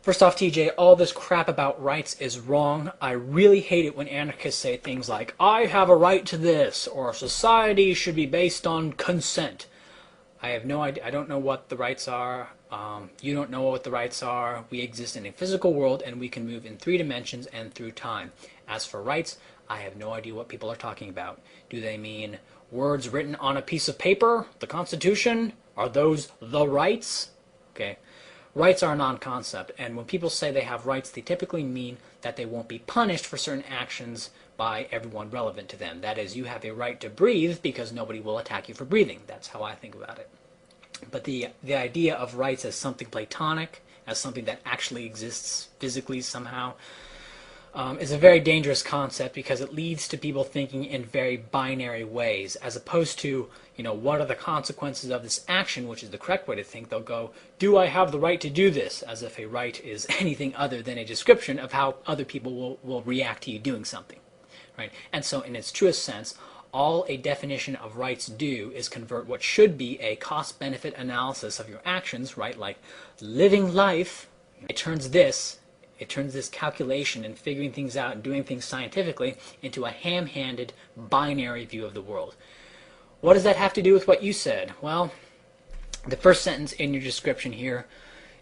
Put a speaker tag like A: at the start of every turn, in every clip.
A: First off, TJ, all this crap about rights is wrong. I really hate it when anarchists say things like, I have a right to this, or society should be based on consent. I have no idea. I don't know what the rights are. You don't know what the rights are. We exist in a physical world and we can move in 3 dimensions and through time. As for rights, I have no idea what people are talking about. Do they mean words written on a piece of paper? The Constitution? Are those the rights? Okay. Rights are a non-concept, and when people say they have rights, they typically mean that they won't be punished for certain actions by everyone relevant to them. That is, you have a right to breathe because nobody will attack you for breathing. That's how I think about it. But the idea of rights as something platonic, as something that actually exists physically somehow, is a very dangerous concept because it leads to people thinking in very binary ways, as opposed to, what are the consequences of this action, which is the correct way to think. They'll go, do I have the right to do this? As if a right is anything other than a description of how other people will react to you doing something. Right? And so in its truest sense, all a definition of rights do is convert what should be a cost-benefit analysis of your actions, right, like living life, it turns this calculation and figuring things out and doing things scientifically into a ham-handed binary view of the world. What does that have to do with what you said? Well, the first sentence in your description here,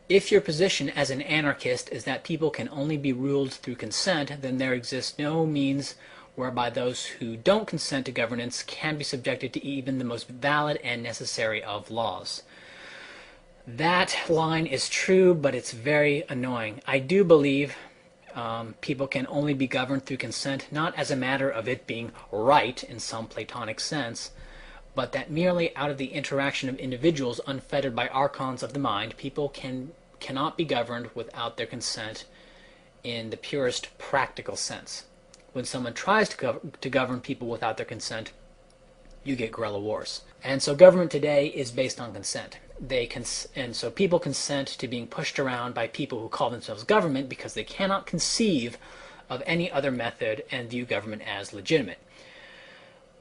A: if your position as an anarchist is that people can only be ruled through consent, then there exists no means whereby those who don't consent to governance can be subjected to even the most valid and necessary of laws. That line is true, but it's very annoying. I do believe people can only be governed through consent, not as a matter of it being right in some Platonic sense, but that merely out of the interaction of individuals unfettered by archons of the mind, people cannot be governed without their consent in the purest practical sense. When someone tries to govern people without their consent, you get guerrilla wars. And so government today is based on consent. And so people consent to being pushed around by people who call themselves government because they cannot conceive of any other method and view government as legitimate.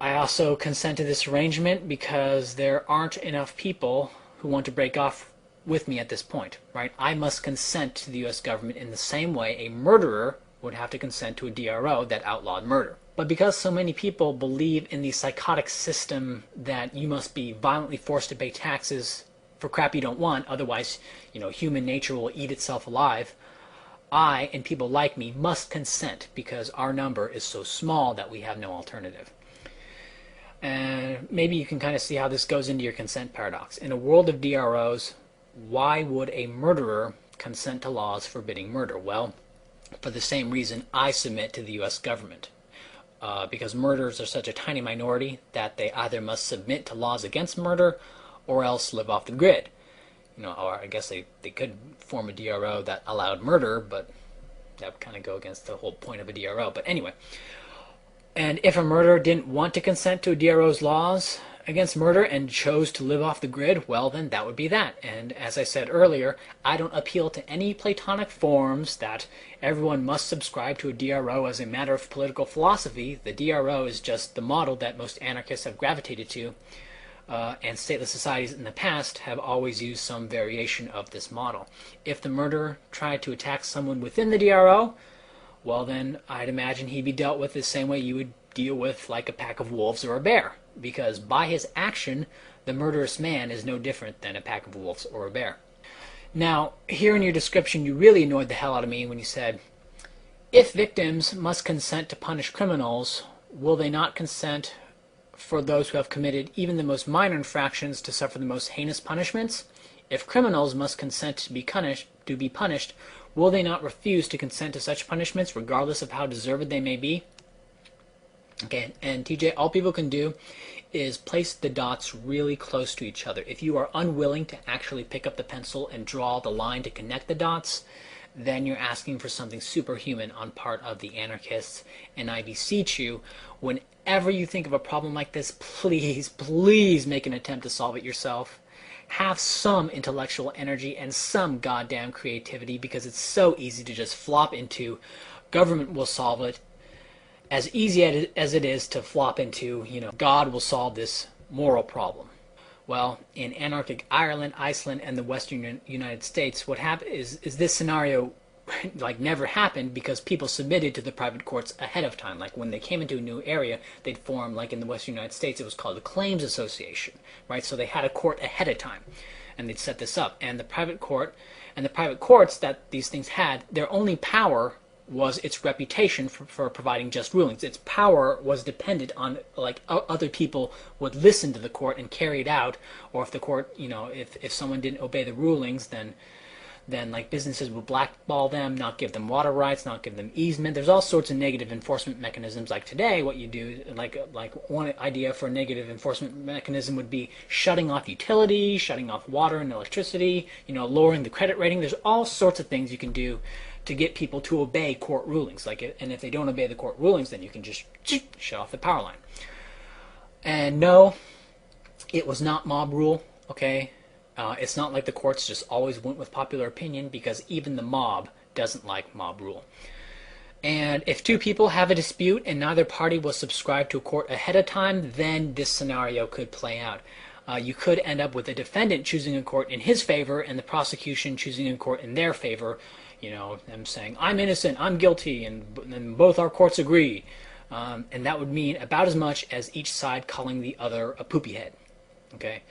A: I also consent to this arrangement because there aren't enough people who want to break off with me at this point, right? I must consent to the U.S. government in the same way a murderer would have to consent to a DRO that outlawed murder. But because so many people believe in the psychotic system that you must be violently forced to pay taxes for crap you don't want, otherwise, human nature will eat itself alive, I and people like me must consent because our number is so small that we have no alternative. And maybe you can kind of see how this goes into your consent paradox. In a world of DROs, why would a murderer consent to laws forbidding murder? Well, for the same reason I submit to the U.S. government. Because murderers are such a tiny minority that they either must submit to laws against murder or else live off the grid. Or I guess they could form a DRO that allowed murder, but that would kind of go against the whole point of a DRO. But anyway, and if a murderer didn't want to consent to a DRO's laws against murder and chose to live off the grid, well then that would be that. And as I said earlier, I don't appeal to any Platonic forms that everyone must subscribe to a DRO as a matter of political philosophy. The DRO is just the model that most anarchists have gravitated to, and stateless societies in the past have always used some variation of this model. If the murderer tried to attack someone within the DRO, well then I'd imagine he'd be dealt with the same way you would deal with like a pack of wolves or a bear, because by his action the murderous man is no different than a pack of wolves or a bear. Now, here in your description you really annoyed the hell out of me when you said, if victims must consent to punish criminals, will they not consent for those who have committed even the most minor infractions to suffer the most heinous punishments? If criminals must consent to be punished, will they not refuse to consent to such punishments regardless of how deserved they may be? Okay, and TJ, all people can do is place the dots really close to each other. If you are unwilling to actually pick up the pencil and draw the line to connect the dots, then you're asking for something superhuman on part of the anarchists. And I beseech you, whenever you think of a problem like this, please make an attempt to solve it yourself. Have some intellectual energy and some goddamn creativity, because it's so easy to just flop into government will solve it, as easy as it is to flop into, God will solve this moral problem. Well, in anarchic Ireland, Iceland, and the Western United States, what happened is this scenario like never happened because people submitted to the private courts ahead of time. Like when they came into a new area, they'd form, like in the Western United States, it was called a claims association, right? So they had a court ahead of time, and they'd set this up. And the private courts that these things had, their only power was its reputation for providing just rulings. Its power was dependent on like other people would listen to the court and carry it out, or if the court, if someone didn't obey the rulings, then like businesses would blackball them, not give them water rights, not give them easement. There's all sorts of negative enforcement mechanisms. Like today, what you do, like one idea for a negative enforcement mechanism would be shutting off utilities, shutting off water and electricity, lowering the credit rating. There's all sorts of things you can do to get people to obey court rulings. And if they don't obey the court rulings, then you can just shut off the power line. And no, it was not mob rule, okay? It's not like the courts just always went with popular opinion, because even the mob doesn't like mob rule. And if two people have a dispute and neither party was subscribed to a court ahead of time, then this scenario could play out. You could end up with the defendant choosing a court in his favor and the prosecution choosing a court in their favor. Them saying, I'm innocent, I'm guilty, and both our courts agree. And that would mean about as much as each side calling the other a poopy head. Okay?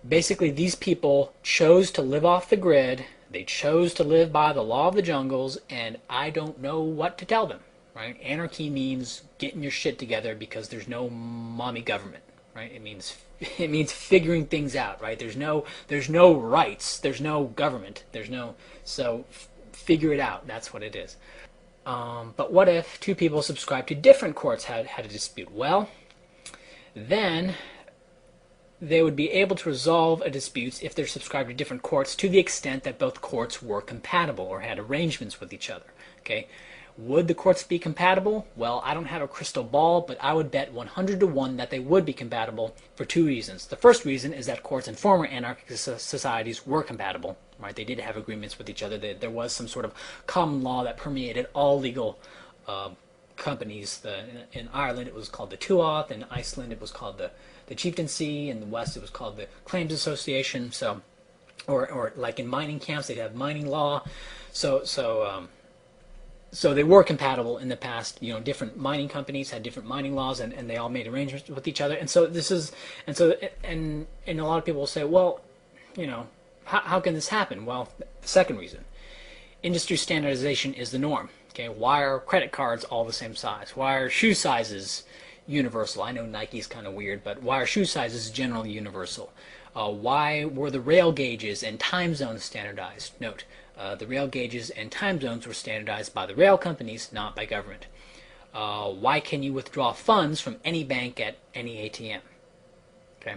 A: Basically, these people chose to live off the grid. They chose to live by the law of the jungles, and I don't know what to tell them. Right? Anarchy means getting your shit together because there's no mommy government. Right? It means figuring things out. Right? There's no rights. There's no government. So figure it out. That's what it is. But what if two people subscribed to different courts had a dispute? Well, then they would be able to resolve a dispute if they're subscribed to different courts to the extent that both courts were compatible or had arrangements with each other. Okay, would the courts be compatible? Well, I don't have a crystal ball, but I would bet 100 to 1 that they would be compatible for two reasons. The first reason is that courts in former anarchic societies were compatible. Right, they did have agreements with each other. There was some sort of common law that permeated all legal companies. In Ireland, it was called the Tuath. In Iceland, it was called the chieftaincy. In the West, it was called the claims association. So, or like in mining camps, they'd have mining law. So they were compatible in the past. Different mining companies had different mining laws, and they all made arrangements with each other. And so and a lot of people will say, well, how can this happen? Well, the second reason, industry standardization is the norm. Okay, why are credit cards all the same size? Why are shoe sizes universal? I know Nike's kind of weird, but why are shoe sizes generally universal? Why were the rail gauges and time zones standardized? Note, the rail gauges and time zones were standardized by the rail companies, not by government. Why can you withdraw funds from any bank at any ATM? Okay.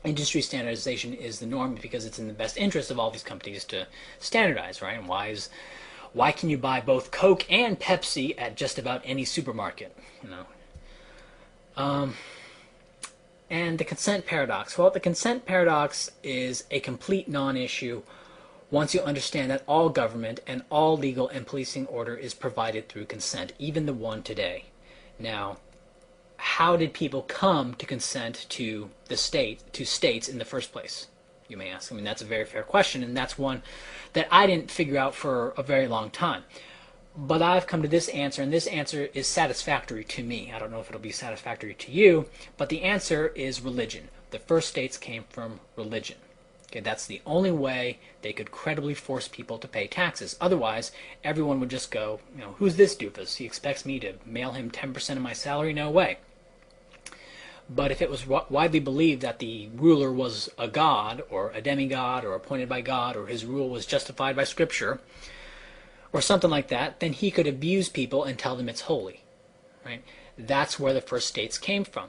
A: Industry standardization is the norm because it's in the best interest of all these companies to standardize, right? And why can you buy both Coke and Pepsi at just about any supermarket? And the consent paradox. Well, the consent paradox is a complete non-issue once you understand that all government and all legal and policing order is provided through consent, even the one today. Now, how did people come to consent to states in the first place, you may ask? I mean, that's a very fair question, and that's one that I didn't figure out for a very long time. But I've come to this answer, and this answer is satisfactory to me. I don't know if it'll be satisfactory to you, but the answer is religion. The first states came from religion. Okay, that's the only way they could credibly force people to pay taxes. Otherwise, everyone would just go, who's this doofus? He expects me to mail him 10% of my salary? No way. But if it was widely believed that the ruler was a god or a demigod or appointed by God, or his rule was justified by Scripture or something like that, then he could abuse people and tell them it's holy. Right? That's where the first states came from.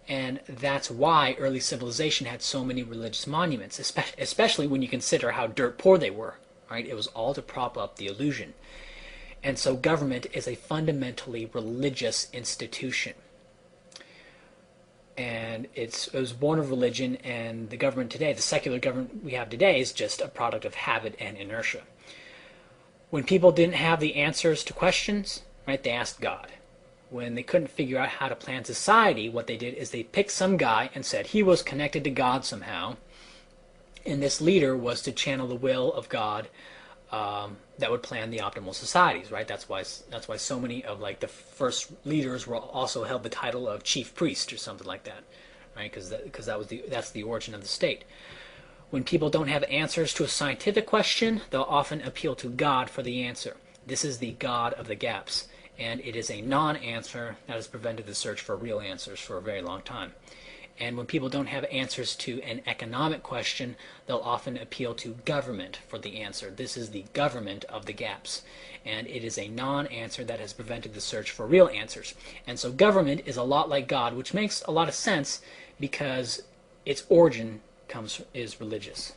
A: And that's why early civilization had so many religious monuments, especially when you consider how dirt poor they were. Right? It was all to prop up the illusion. And so government is a fundamentally religious institution. And it was born of religion, and the government today, the secular government we have today, is just a product of habit and inertia. When people didn't have the answers to questions, right, they asked God. when they couldn't figure out how to plan society, what they did is they picked some guy and said he was connected to God somehow, and this leader was to channel the will of God that would plan the optimal societies, right? That's why so many of like the first leaders were also held the title of chief priest or something like that, right? Because that's the origin of the state. When people don't have answers to a scientific question, they'll often appeal to God for the answer. This is the God of the gaps, and it is a non-answer that has prevented the search for real answers for a very long time. And when people don't have answers to an economic question, they'll often appeal to government for the answer. This is the government of the gaps, and it is a non-answer that has prevented the search for real answers. And so government is a lot like God, which makes a lot of sense because its origin is religious.